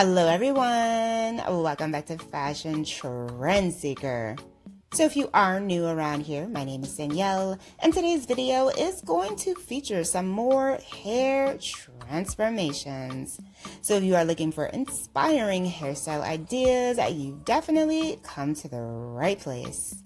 Hello everyone, welcome back to Fashion Trend Seeker. So if you are new around here, my name is Danielle, and today's video is going to feature some more hair transformations. So if you are looking for inspiring hairstyle ideas, you've definitely come to the right place.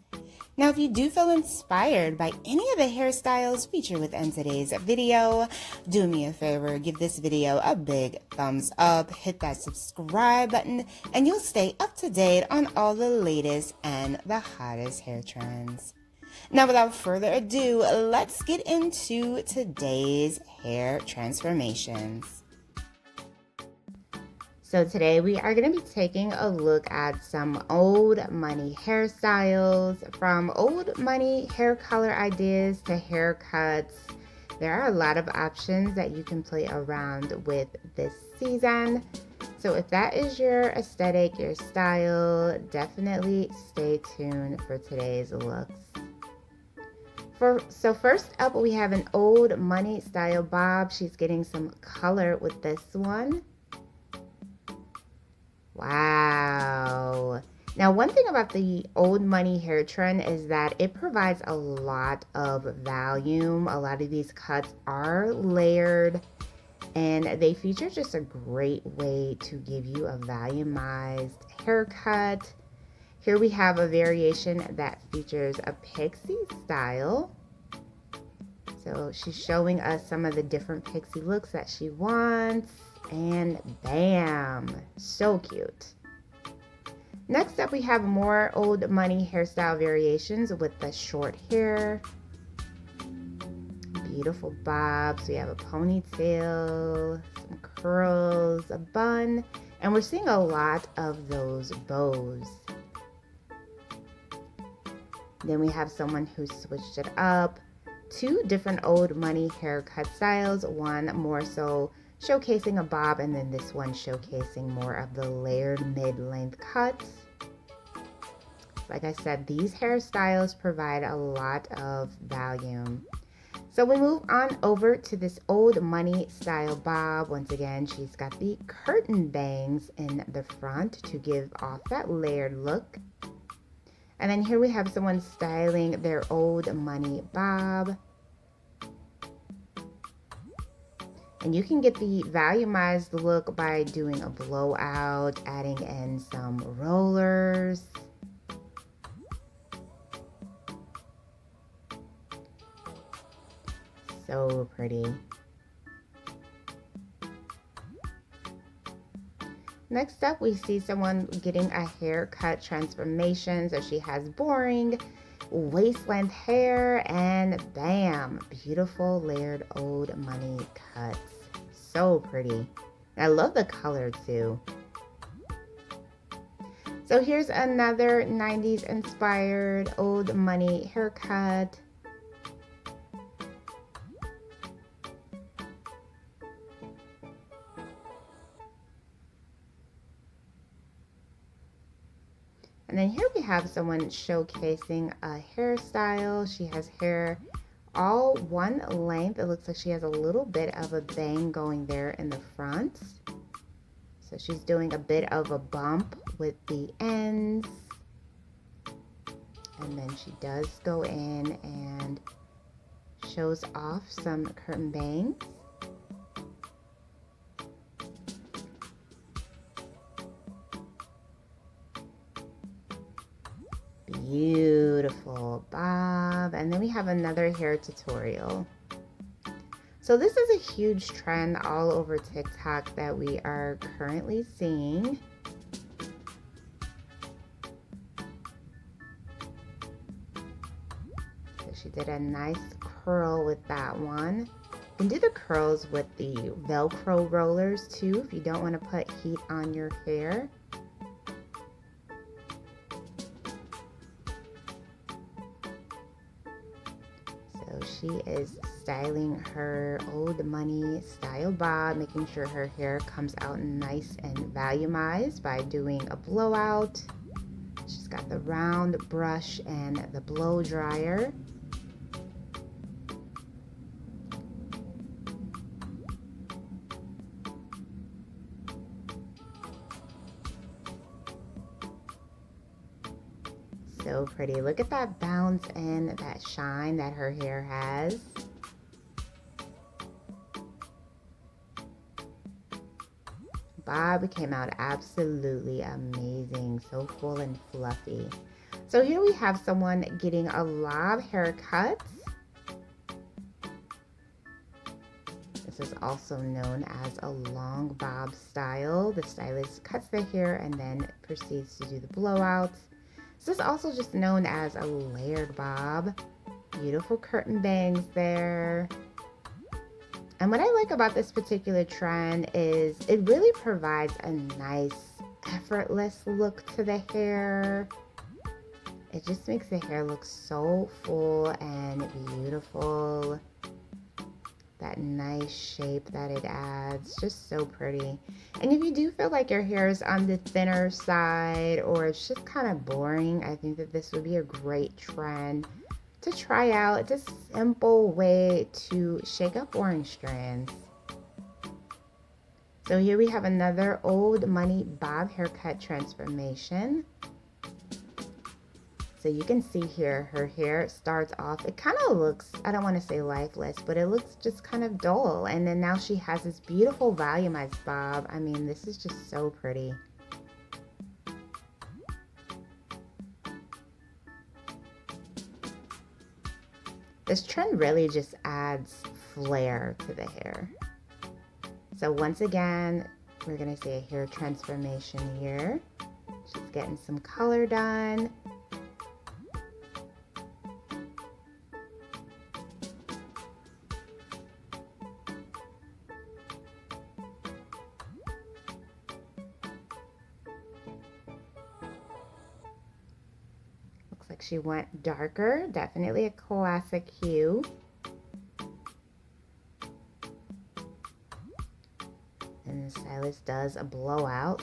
Now, if you do feel inspired by any of the hairstyles featured within today's video, do me a favor, give this video a big thumbs up, hit that subscribe button, and you'll stay up to date on all the latest and the hottest hair trends. Now, without further ado, let's get into today's hair transformations. So today we are going to be taking a look at some old money hairstyles, from old money hair color ideas to haircuts. There are a lot of options that you can play around with this season. So if that is your aesthetic, your style, definitely stay tuned for today's looks. So first up, we have an old money style bob. She's getting some color with this one. Wow. Now, one thing about the old money hair trend is that it provides a lot of volume. A lot of these cuts are layered, and they feature just a great way to give you a volumized haircut. Here we have a variation that features a pixie style. So she's showing us some of the different pixie looks that she wants. And bam, so cute. Next up, we have more old money hairstyle variations with the short hair. Beautiful bobs. We have a ponytail, some curls, a bun, and we're seeing a lot of those bows. Then we have someone who switched it up. Two different old money haircut styles, one more so showcasing a bob, and then this one showcasing more of the layered mid-length cuts. Like I said, these hairstyles provide a lot of volume. So we move on over to this old money style bob. Once again, she's got the curtain bangs in the front to give off that layered look. And then here we have someone styling their old money bob. And you can get the volumized look by doing a blowout, adding in some rollers. So pretty. Next up, we see someone getting a haircut transformation. So she has boring waist length hair, and bam, beautiful layered old money cuts. So pretty. I love the color too. So here's another 90s inspired old money haircut. And then here we have someone showcasing a hairstyle. She has hair all one length. It looks like she has a little bit of a bang going there in the front. So she's doing a bit of a bump with the ends. And then she does go in and shows off some curtain bangs. Beautiful bob. And then we have another hair tutorial. So this is a huge trend all over TikTok that we are currently seeing. So she did a nice curl with that one. You can do the curls with the Velcro rollers too if you don't want to put heat on your hair. She is styling her old money style bob, making sure her hair comes out nice and volumized by doing a blowout. She's got the round brush and the blow dryer. So pretty. Look at that bounce and that shine that her hair has. Bob came out absolutely amazing. So full and fluffy. So here we have someone getting a lob haircut. This is also known as a long bob style. The stylist cuts the hair and then proceeds to do the blowouts. This is also just known as a layered bob. Beautiful curtain bangs there. And what I like about this particular trend is it really provides a nice, effortless look to the hair. It just makes the hair look so full and beautiful. That nice shape that it adds, just so pretty. And if you do feel like your hair is on the thinner side or it's just kind of boring, I think that this would be a great trend to try out. It's a simple way to shake up boring strands. So here we have another old money bob haircut transformation. So you can see here, her hair starts off, it kind of looks, I don't want to say lifeless, but it looks just kind of dull. And then now she has this beautiful volumized bob. I mean, this is just so pretty. This trend really just adds flair to the hair. So once again, we're going to see a hair transformation here. She's getting some color done. Looks like she went darker, definitely a classic hue. And the stylist does a blowout.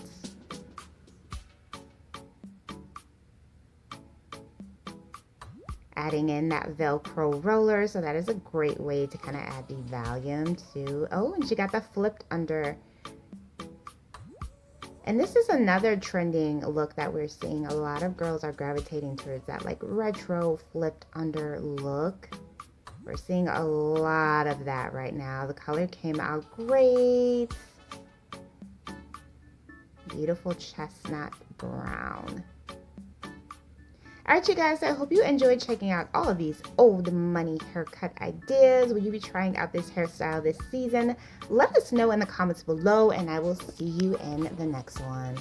Adding in that Velcro roller, so that is a great way to kind of add the volume to, oh, and she got the flipped under. And this is another trending look that we're seeing. A lot of girls are gravitating towards that like retro flipped under look. We're seeing a lot of that right now. The color came out great. Beautiful chestnut brown. Alright you guys, I hope you enjoyed checking out all of these old money haircut ideas. Will you be trying out this hairstyle this season? Let us know in the comments below and I will see you in the next one.